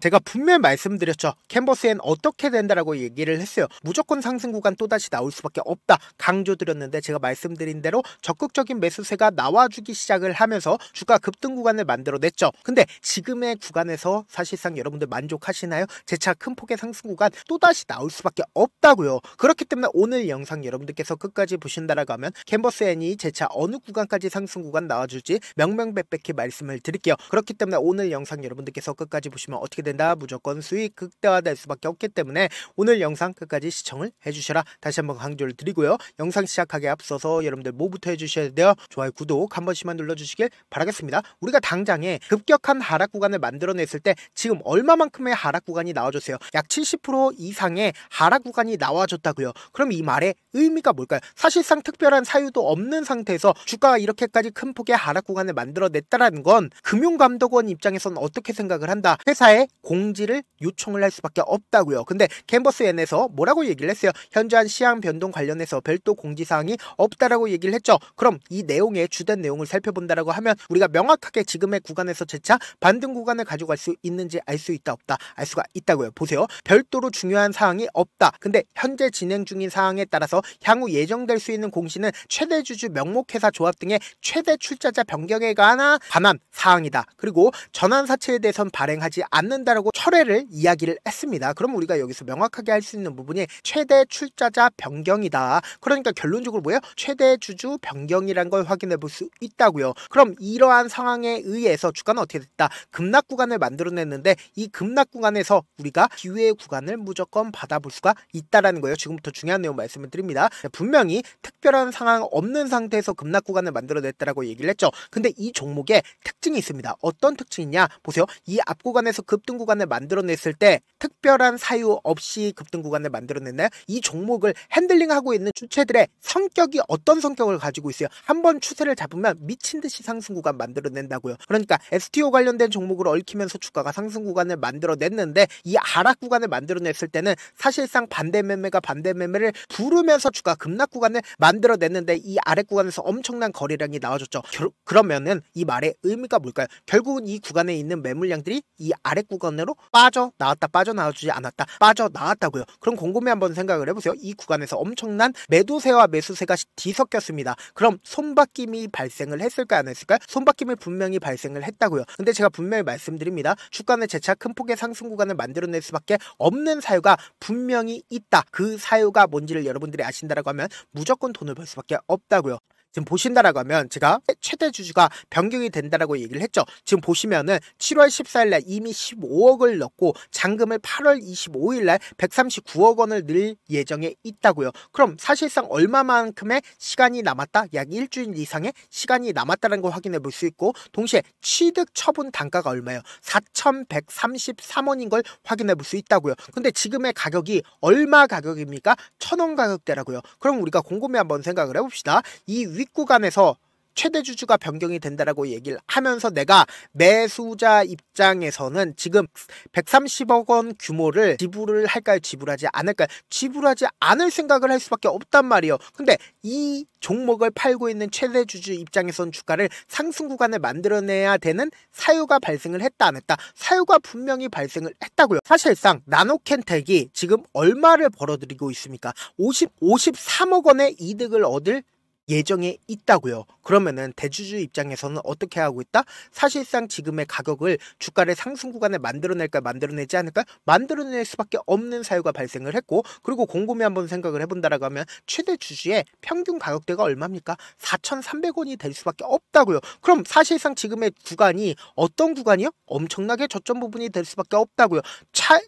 제가 분명히 말씀드렸죠. 캔버스엔 어떻게 된다라고 얘기를 했어요. 무조건 상승 구간 또다시 나올 수밖에 없다 강조드렸는데, 제가 말씀드린 대로 적극적인 매수세가 나와주기 시작을 하면서 주가 급등 구간을 만들어냈죠. 근데 지금의 구간에서 사실상 여러분들 만족하시나요? 재차 큰 폭의 상승 구간 또다시 나올 수밖에 없다고요. 그렇기 때문에 오늘 영상 여러분들께서 끝까지 보신다라고 하면 캔버스엔이 재차 어느 구간까지 상승 구간 나와줄지 명명백백히 말씀을 드릴게요. 그렇기 때문에 오늘 영상 여러분들께서 끝까지 보시면 어떻게 된다? 무조건 수익 극대화될 수밖에 없기 때문에 오늘 영상 끝까지 시청을 해주셔라 다시 한번 강조를 드리고요. 영상 시작하기에 앞서서 여러분들 뭐부터 해주셔야 돼요? 좋아요, 구독 한 번씩만 눌러주시길 바라겠습니다. 우리가 당장에 급격한 하락 구간을 만들어냈을 때 지금 얼마만큼의 하락 구간이 나와줬어요? 약 70% 이상의 하락 구간이 나와줬다고요. 그럼 이 말의 의미가 뭘까요? 사실상 특별한 사유도 없는 상태에서 주가가 이렇게까지 큰 폭의 하락 구간을 만들어냈다라는 건 금융감독원 입장에서는 어떻게 생각을 한다? 회사에 공지를 요청을 할 수밖에 없다고요. 근데 캔버스엔에서 뭐라고 얘기를 했어요? 현저한 시황 변동 관련해서 별도 공지사항이 없다라고 얘기를 했죠. 그럼 이 내용의 주된 내용을 살펴본다라고 하면 우리가 명확하게 지금의 구간에서 재차 반등 구간을 가져갈 수 있는지 알 수 있다 없다? 알 수가 있다고요. 보세요. 별도로 중요한 사항이 없다. 근데 현재 진행 중인 사항에 따라서 향후 예정될 수 있는 공시는 최대 주주 명목회사 조합 등의 최대 출자자 변경에 관한 사항이다. 그리고 전환 사채에 대해선 발행하지 않는다라고 철회를 이야기를 했습니다. 그럼 우리가 여기서 명확하게 할 수 있는 부분이 최대 출자자 변경이다. 그러니까 결론적으로 뭐예요? 최대 주주 변경이란 걸 확인해 볼 수 있다고요. 그럼 이러한 상황에 의해서 주가는 어떻게 됐다? 급락 구간을 만들어냈는데 이 급락 구간에서 우리가 기회의 구간을 무조건 받아볼 수가 있다라는 거예요. 지금부터 중요한 내용 말씀을 드립니다. 분명히 특별한 상황 없는 상태에서 급락 구간을 만들어냈다라고 얘기를 했죠. 근데 이 종목에 특징이 있습니다. 어떤 특징이냐? 보세요. 이 앞 구간에서 급등 구간을 만들어냈을 때 특별한 사유 없이 급등 구간을 만들어냈나요? 이 종목을 핸들링하고 있는 주체들의 성격이 어떤 성격을 가지고 있어요? 한번 추세를 잡으면 미친 듯이 상승 구간 만들어낸다고요. 그러니까 STO 관련된 종목을 얽히면서 주가가 상승 구간을 만들어냈는데 이 하락 구간을 만들어냈을 때는 사실상 반대 매매가 반대 매매를 부르면서 주가 급락 구간을 만들어냈는데 이 아래 구간에서 엄청난 거래량이 나와줬죠. 그러면은 이 말의 의미가 뭘까요? 결국은 이 구간에 있는 매물량들이 이 아래 구간으로 빠져나왔다, 빠져나와주지 않았다, 빠져나왔다고요. 그럼 곰곰이 한번 생각을 해보세요. 이 구간에서 엄청난 매도세와 매수세가 뒤섞였습니다. 그럼 손바뀜이 발생을 했을까요? 안 했을까요? 손바뀜이 분명히 발생을 했다고요. 근데 제가 분명히 말씀드립니다. 주가는 재차 큰 폭의 상승 구간을 만들어낼 수밖에 없는 사유가 분명히 있다. 그 사유가 뭔지를 여러분들이 아신다라고 하면 무조건 돈을 벌 수밖에 없다고요. 지금 보신다라고 하면 제가 최대 주주가 변경이 된다라고 얘기를 했죠. 지금 보시면은 7월 14일날 이미 15억을 넣고 잔금을 8월 25일날 139억 원을 넣을 예정에 있다고요. 그럼 사실상 얼마만큼의 시간이 남았다? 약 일주일 이상의 시간이 남았다는 걸 확인해 볼 수 있고, 동시에 취득 처분 단가가 얼마예요? 4,133원인 걸 확인해 볼 수 있다고요. 근데 지금의 가격이 얼마 가격입니까? 1,000원 가격대라고요. 그럼 우리가 곰곰이 한번 생각을 해봅시다. 이 윗구간에서 최대 주주가 변경이 된다라고 얘기를 하면서 내가 매수자 입장에서는 지금 130억 원 규모를 지불을 할까요? 지불하지 않을까요? 지불하지 않을 생각을 할 수밖에 없단 말이에요. 근데 이 종목을 팔고 있는 최대 주주 입장에서는 주가를 상승 구간을 만들어내야 되는 사유가 발생을 했다, 안 했다? 사유가 분명히 발생을 했다고요. 사실상 나노캔텍이 지금 얼마를 벌어들이고 있습니까? 53억 원의 이득을 얻을 예정에 있다고요. 그러면은 대주주 입장에서는 어떻게 하고 있다? 사실상 지금의 가격을 주가를 상승 구간에 만들어낼까 만들어내지 않을까? 만들어낼 수밖에 없는 사유가 발생을 했고, 그리고 곰곰이 한번 생각을 해본다라고 하면 최대 주주의 평균 가격대가 얼마입니까? 4,300원이 될 수밖에 없다고요. 그럼 사실상 지금의 구간이 어떤 구간이요? 엄청나게 저점 부분이 될 수밖에 없다고요.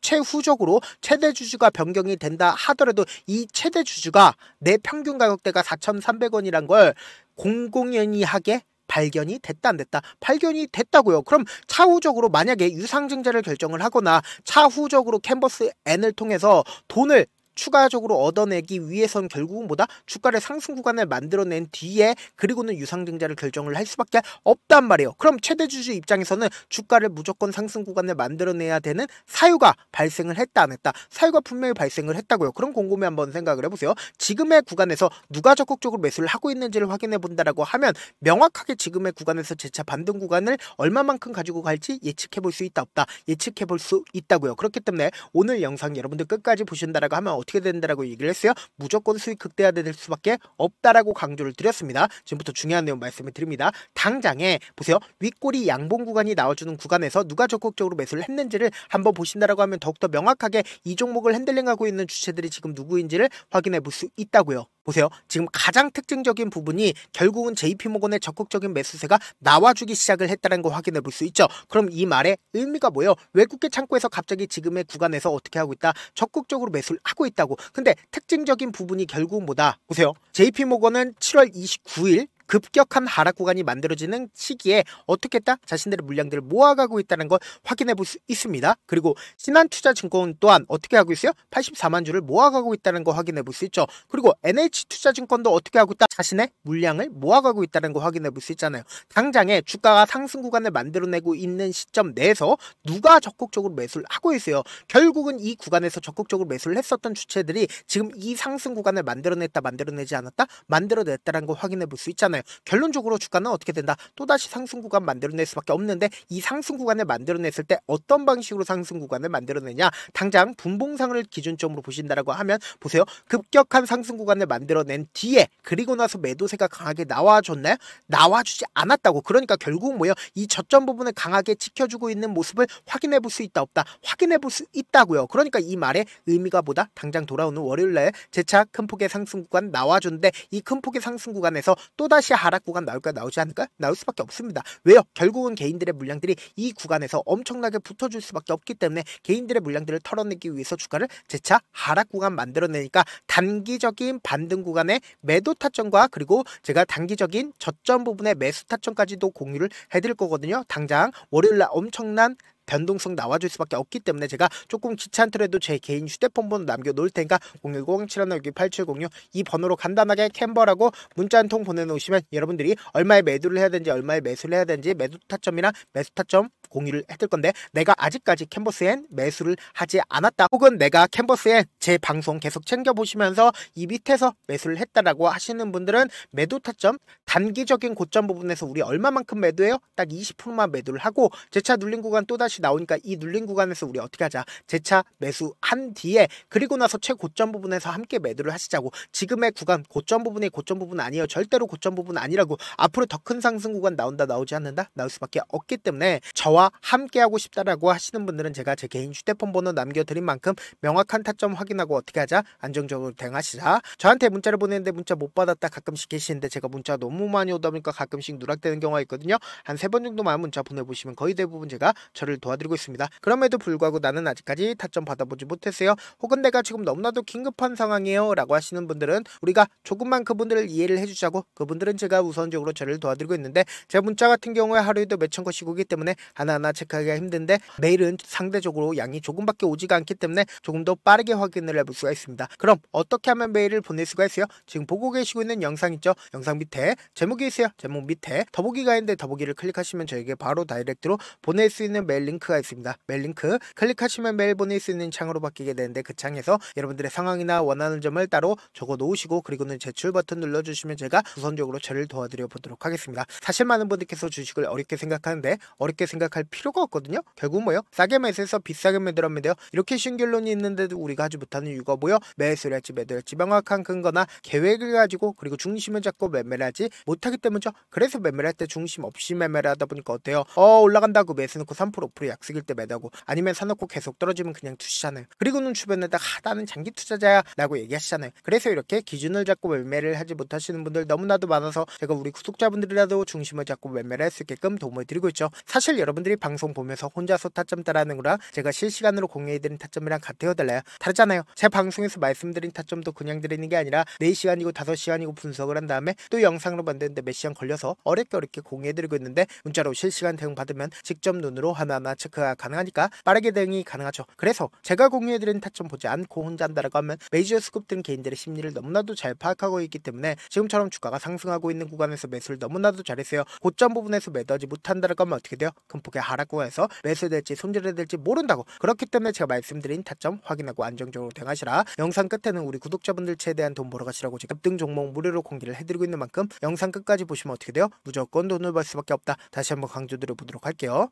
최후적으로 최대 주주가 변경이 된다 하더라도 이 최대 주주가 내 평균 가격대가 4,300원이란 걸 공공연히하게 발견이 됐다 안 됐다? 발견이 됐다고요. 그럼 차후적으로 만약에 유상증자를 결정을 하거나 차후적으로 캔버스엔을 통해서 돈을 추가적으로 얻어내기 위해선 결국은 뭐다? 주가를 상승 구간을 만들어낸 뒤에 그리고는 유상증자를 결정을 할 수밖에 없단 말이에요. 그럼 최대주주 입장에서는 주가를 무조건 상승 구간을 만들어내야 되는 사유가 발생을 했다 안 했다? 사유가 분명히 발생을 했다고요. 그럼 곰곰이 한번 생각을 해보세요. 지금의 구간에서 누가 적극적으로 매수를 하고 있는지를 확인해 본다라고 하면 명확하게 지금의 구간에서 재차 반등 구간을 얼마만큼 가지고 갈지 예측해 볼 수 있다 없다? 예측해 볼 수 있다고요. 그렇기 때문에 오늘 영상 여러분들 끝까지 보신다라고 하면 어떻게 된다라고 얘기를 했어요? 무조건 수익 극대화될 수밖에 없다라고 강조를 드렸습니다. 지금부터 중요한 내용 말씀을 드립니다. 당장에 보세요. 윗꼬리 양봉 구간이 나와주는 구간에서 누가 적극적으로 매수를 했는지를 한번 보신다라고 하면 더욱더 명확하게 이 종목을 핸들링하고 있는 주체들이 지금 누구인지를 확인해 볼 수 있다고요. 보세요. 지금 가장 특징적인 부분이 결국은 JP모건의 적극적인 매수세가 나와주기 시작을 했다는 거 확인해 볼 수 있죠. 그럼 이 말의 의미가 뭐예요? 외국계 창구에서 갑자기 지금의 구간에서 어떻게 하고 있다? 적극적으로 매수를 하고 있다고. 근데 특징적인 부분이 결국은 뭐다? 보세요. JP모건은 7월 29일 급격한 하락 구간이 만들어지는 시기에 어떻게 했다? 자신들의 물량들을 모아가고 있다는 걸 확인해 볼 수 있습니다. 그리고 신한투자증권 또한 어떻게 하고 있어요? 84만 주를 모아가고 있다는 거 확인해 볼 수 있죠. 그리고 NH투자증권도 어떻게 하고 있다? 자신의 물량을 모아가고 있다는 거 확인해 볼 수 있잖아요. 당장에 주가가 상승 구간을 만들어내고 있는 시점 내에서 누가 적극적으로 매수를 하고 있어요. 결국은 이 구간에서 적극적으로 매수를 했었던 주체들이 지금 이 상승 구간을 만들어냈다 만들어내지 않았다? 만들어냈다는 거 확인해 볼 수 있잖아요. 결론적으로 주가는 어떻게 된다? 또다시 상승 구간 만들어낼 수밖에 없는데 이 상승 구간을 만들어냈을 때 어떤 방식으로 상승 구간을 만들어내냐? 당장 분봉상을 기준점으로 보신다라고 하면 보세요. 급격한 상승 구간을 만들어낸 뒤에 그리고 나서 매도세가 강하게 나와줬나요? 나와주지 않았다고. 그러니까 결국은 뭐예요? 이 저점 부분을 강하게 지켜주고 있는 모습을 확인해 볼 수 있다 없다? 확인해 볼 수 있다고요. 그러니까 이 말의 의미가 뭐다? 당장 돌아오는 월요일날 재차 큰 폭의 상승 구간 나와줬는데 이 큰 폭의 상승 구간에서 또다시 하락 구간 나올까 나오지 않을까? 나올 수밖에 없습니다. 왜요? 결국은 개인들의 물량들이 이 구간에서 엄청나게 붙어줄 수밖에 없기 때문에 개인들의 물량들을 털어내기 위해서 주가를 재차 하락 구간 만들어내니까 단기적인 반등 구간의 매도 타점과 그리고 제가 단기적인 저점 부분의 매수 타점까지도 공유를 해드릴 거거든요. 당장 월요일날 엄청난 변동성 나와줄 수밖에 없기 때문에 제가 조금 귀찮더라도 제 개인 휴대폰 번호 남겨놓을 테니까 010-7162-8706 이 번호로 간단하게 캔버라고 문자 한 통 보내놓으시면 여러분들이 얼마에 매도를 해야 되는지 얼마에 매수를 해야 되는지 매도 타점이나 매수 타점 공유를 해둘 건데 내가 아직까지 캔버스엔 매수를 하지 않았다 혹은 내가 캔버스엔 제 방송 계속 챙겨보시면서 이 밑에서 매수를 했다라고 하시는 분들은 매도 타점 단기적인 고점 부분에서 우리 얼마만큼 매도해요? 딱 20%만 매도를 하고 재차 눌린 구간 또다시 나오니까 이 눌린 구간에서 우리 어떻게 하자? 재차 매수한 뒤에 그리고 나서 최고점 부분에서 함께 매도를 하시자고. 지금의 구간 고점 부분이 고점 부분 아니에요. 절대로 고점 부분 아니라고. 앞으로 더 큰 상승 구간 나온다 나오지 않는다? 나올 수밖에 없기 때문에 저와 함께 하고 싶다라고 하시는 분들은 제가 제 개인 휴대폰 번호 남겨드린 만큼 명확한 타점 확인하고 어떻게 하자? 안정적으로 대응하시자. 저한테 문자를 보내는데 문자 못 받았다 가끔씩 계시는데 제가 문자 너무 많이 오다 보니까 가끔씩 누락되는 경우가 있거든요. 한 3번 정도만 문자 보내보시면 거의 대부분 제가 저를 도와드리고 있습니다. 그럼에도 불구하고 나는 아직까지 타점 받아보지 못했어요. 혹은 내가 지금 너무나도 긴급한 상황이에요 라고 하시는 분들은 우리가 조금만 그분들을 이해를 해주자고. 그분들은 제가 우선적으로 저를 도와드리고 있는데 제 문자 같은 경우에 하루에도 몇천 건씩 오기 때문에 하나하나 체크하기가 힘든데 메일은 상대적으로 양이 조금밖에 오지가 않기 때문에 조금 더 빠르게 확인을 해볼 수가 있습니다. 그럼 어떻게 하면 메일을 보낼 수가 있어요? 지금 보고 계시고 있는 영상 있죠? 영상 밑에 제목이 있어요. 제목 밑에 더보기가 있는데 더보기를 클릭하시면 저에게 바로 다이렉트로 보낼 수 있는 메일 링크가 있습니다. 메일 링크 클릭하시면 메일 보낼 수 있는 창으로 바뀌게 되는데 그 창에서 여러분들의 상황이나 원하는 점을 따로 적어 놓으시고 그리고는 제출 버튼 눌러주시면 제가 우선적으로 저를 도와드려 보도록 하겠습니다. 사실 많은 분들께서 주식을 어렵게 생각하는데 어렵게 생각할 필요가 없거든요. 결국 뭐요? 싸게 매수해서 비싸게 매도하면 돼요. 이렇게 쉬운 결론이 있는데도 우리가 하지 못하는 이유가 뭐요? 매수를 할지 매도를 할지 명확한 근거나 계획을 가지고 그리고 중심을 잡고 매매를 하지 못하기 때문이죠. 그래서 매매를 할 때 중심 없이 매매를 하다 보니까 어때요? 올라간다고 매수 놓고 3% 5% 약속일 때 매도하고 아니면 사놓고 계속 떨어지면 그냥 투시잖아요. 그리고는 주변에다가 나는 장기 투자자야 라고 얘기하시잖아요. 그래서 이렇게 기준을 잡고 매매를 하지 못하시는 분들 너무나도 많아서 제가 우리 구독자분들이라도 중심을 잡고 매매를 할 수 있게끔 도움을 드리고 있죠. 사실 여러분들 여러분들이 방송 보면서 혼자서 타점 따라하는 거랑 제가 실시간으로 공유해드린 타점이랑 같아요, 달라요? 다르잖아요. 제 방송에서 말씀드린 타점도 그냥 드리는 게 아니라 4시간이고 5시간이고 분석을 한 다음에 또 영상으로 만드는데 몇 시간 걸려서 어렵게 공유해드리고 있는데, 문자로 실시간 대응 받으면 직접 눈으로 하나하나 체크가 가능하니까 빠르게 대응이 가능하죠. 그래서 제가 공유해드린 타점 보지 않고 혼자 한다라고 하면 메이저 스쿱 등 개인들의 심리를 너무나도 잘 파악하고 있기 때문에 지금처럼 주가가 상승하고 있는 구간에서 매수를 너무나도 잘했어요. 고점 부분에서 매도하지 못한다라고 하면 어떻게 돼요? 큰 폭의 하락 구간에서 매수될지 손절해야 될지 모른다고. 그렇기 때문에 제가 말씀드린 타점 확인하고 안정적으로 대응하시라. 영상 끝에는 우리 구독자분들 최대한 돈 벌어가시라고 급등 종목 무료로 공개를 해드리고 있는 만큼 영상 끝까지 보시면 어떻게 돼요? 무조건 돈을 벌 수밖에 없다. 다시 한번 강조드려 보도록 할게요.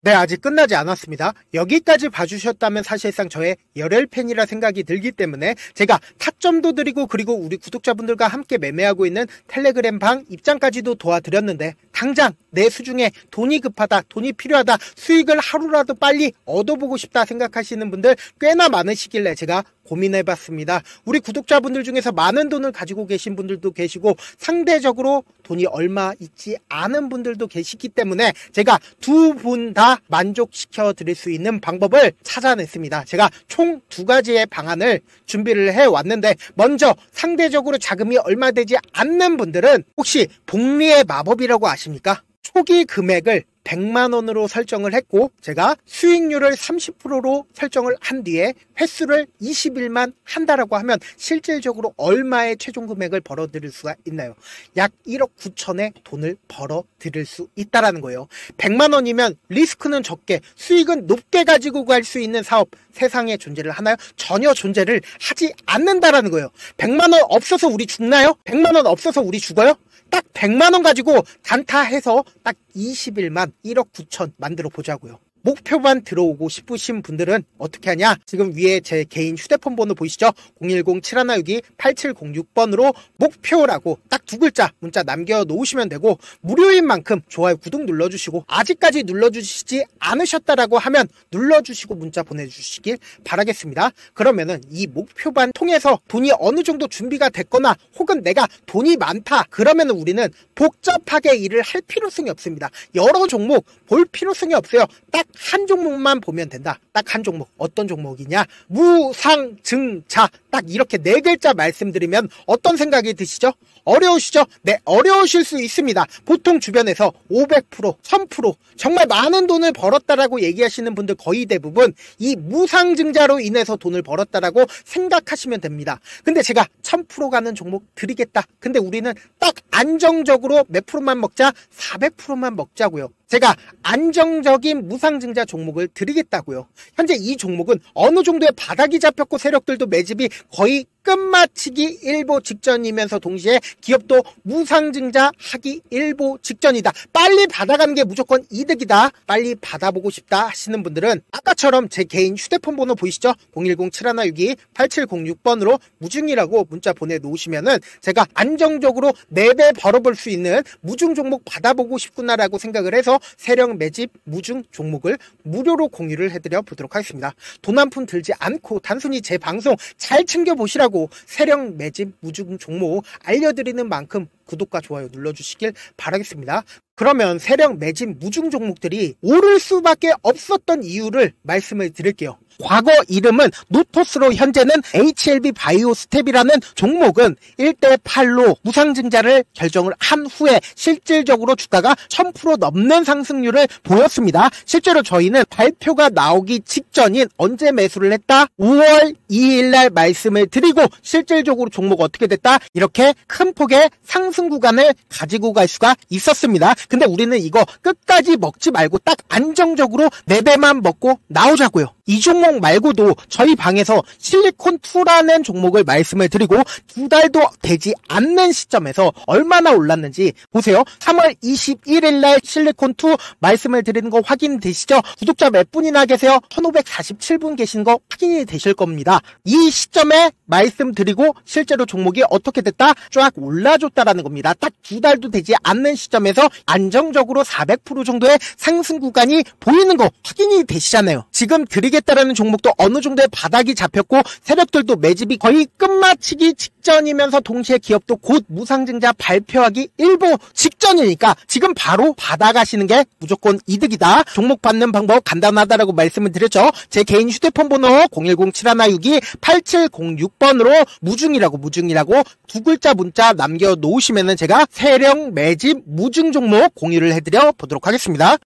네, 아직 끝나지 않았습니다. 여기까지 봐주셨다면 사실상 저의 열혈 팬이라 생각이 들기 때문에 제가 타점도 드리고, 그리고 우리 구독자분들과 함께 매매하고 있는 텔레그램 방 입장까지도 도와드렸는데, 당장 내 수중에 돈이 급하다, 돈이 필요하다, 수익을 하루라도 빨리 얻어보고 싶다 생각하시는 분들 꽤나 많으시길래 제가 고민해봤습니다. 우리 구독자분들 중에서 많은 돈을 가지고 계신 분들도 계시고 상대적으로 돈이 얼마 있지 않은 분들도 계시기 때문에 제가 두 분 다 만족시켜 드릴 수 있는 방법을 찾아냈습니다. 제가 총 2가지의 방안을 준비를 해왔는데, 먼저 상대적으로 자금이 얼마 되지 않는 분들은 혹시 복리의 마법이라고 아십니까? 초기 금액을 100만원으로 설정을 했고, 제가 수익률을 30%로 설정을 한 뒤에 횟수를 20일만 한다라고 하면 실질적으로 얼마의 최종 금액을 벌어들일 수가 있나요? 약 1억 9천의 돈을 벌어들일 수 있다라는 거예요. 100만원이면 리스크는 적게 수익은 높게 가지고 갈 수 있는 사업, 세상에 존재를 하나요? 전혀 존재를 하지 않는다라는 거예요. 100만원 없어서 우리 죽나요? 100만원 없어서 우리 죽어요? 딱 100만원 가지고 단타해서 딱 20일만 1억 9천 만들어 보자고요. 목표만 들어오고 싶으신 분들은 어떻게 하냐? 지금 위에 제 개인 휴대폰 번호 보이시죠? 010-7162-8706번으로 목표라고 딱 2글자 문자 남겨놓으시면 되고, 무료인 만큼 좋아요, 구독 눌러주시고, 아직까지 눌러주시지 않으셨다라고 하면 눌러주시고 문자 보내주시길 바라겠습니다. 그러면은 이 목표반 통해서 돈이 어느 정도 준비가 됐거나, 혹은 내가 돈이 많다 그러면은 우리는 복잡하게 일을 할 필요성이 없습니다. 여러 종목 볼 필요성이 없어요. 딱 한 종목만 보면 된다. 딱 한 종목. 어떤 종목이냐? 무상증자. 딱 이렇게 4글자 말씀드리면 어떤 생각이 드시죠? 어려우시죠? 네, 어려우실 수 있습니다. 보통 주변에서 500%, 1000% 정말 많은 돈을 벌었다라고 얘기하시는 분들 거의 대부분 이 무상증자로 인해서 돈을 벌었다라고 생각하시면 됩니다. 근데 제가 1000% 가는 종목 드리겠다. 근데 우리는 딱 안정적으로 몇 프로만 먹자? 400%만 먹자고요. 제가 안정적인 무상증자 종목을 드리겠다고요. 현재 이 종목은 어느 정도의 바닥이 잡혔고 세력들도 매집이 거의 끝마치기 일보 직전이면서 동시에 기업도 무상증자 하기 일보 직전이다. 빨리 받아가는 게 무조건 이득이다. 빨리 받아보고 싶다 하시는 분들은 아까처럼 제 개인 휴대폰 번호 보이시죠? 010-7162-8706번으로 무중이라고 문자 보내놓으시면은 제가 안정적으로 4배 벌어볼 수 있는 무중 종목 받아보고 싶구나라고 생각을 해서 세력 매집 무중 종목을 무료로 공유를 해드려 보도록 하겠습니다. 돈 한 푼 들지 않고 단순히 제 방송 잘 챙겨보시라고 세력 매집 무중 종목 알려드리는 만큼 구독과 좋아요 눌러주시길 바라겠습니다. 그러면 세력 매집 무중 종목들이 오를 수밖에 없었던 이유를 말씀을 드릴게요. 과거 이름은 노토스로 현재는 HLB 바이오스텝이라는 종목은 1대8로 무상증자를 결정을 한 후에 실질적으로 주가가 1000% 넘는 상승률을 보였습니다. 실제로 저희는 발표가 나오기 직전인 언제 매수를 했다? 5월 2일날 말씀을 드리고 실질적으로 종목 어떻게 됐다? 이렇게 큰 폭의 상승 구간을 가지고 갈 수가 있었습니다. 근데 우리는 이거 끝까지 먹지 말고 딱 안정적으로 4배만 먹고 나오자고요. 이 종목 말고도 저희 방에서 실리콘2라는 종목을 말씀을 드리고 2달도 되지 않는 시점에서 얼마나 올랐는지 보세요. 3월 21일날 실리콘2 말씀을 드리는 거 확인되시죠? 구독자 몇 분이나 계세요? 1547분 계신 거 확인이 되실 겁니다. 이 시점에 말씀드리고 실제로 종목이 어떻게 됐다? 쫙 올라줬다라는 겁니다. 딱 2달도 되지 않는 시점에서 안정적으로 400% 정도의 상승 구간이 보이는 거 확인이 되시잖아요. 지금 드리겠다라는 종목도 어느 정도의 바닥이 잡혔고 세력들도 매집이 거의 끝마치기 직전이면서 동시에 기업도 곧 무상증자 발표하기 일보 직전이니까 지금 바로 받아가시는 게 무조건 이득이다. 종목 받는 방법 간단하다라고 말씀을 드렸죠. 제 개인 휴대폰 번호 010-7162-8706번으로 무중이라고 두 글자 문자 남겨놓으시면은 제가 세력 매집 무중 종목 공유를 해드려 보도록 하겠습니다.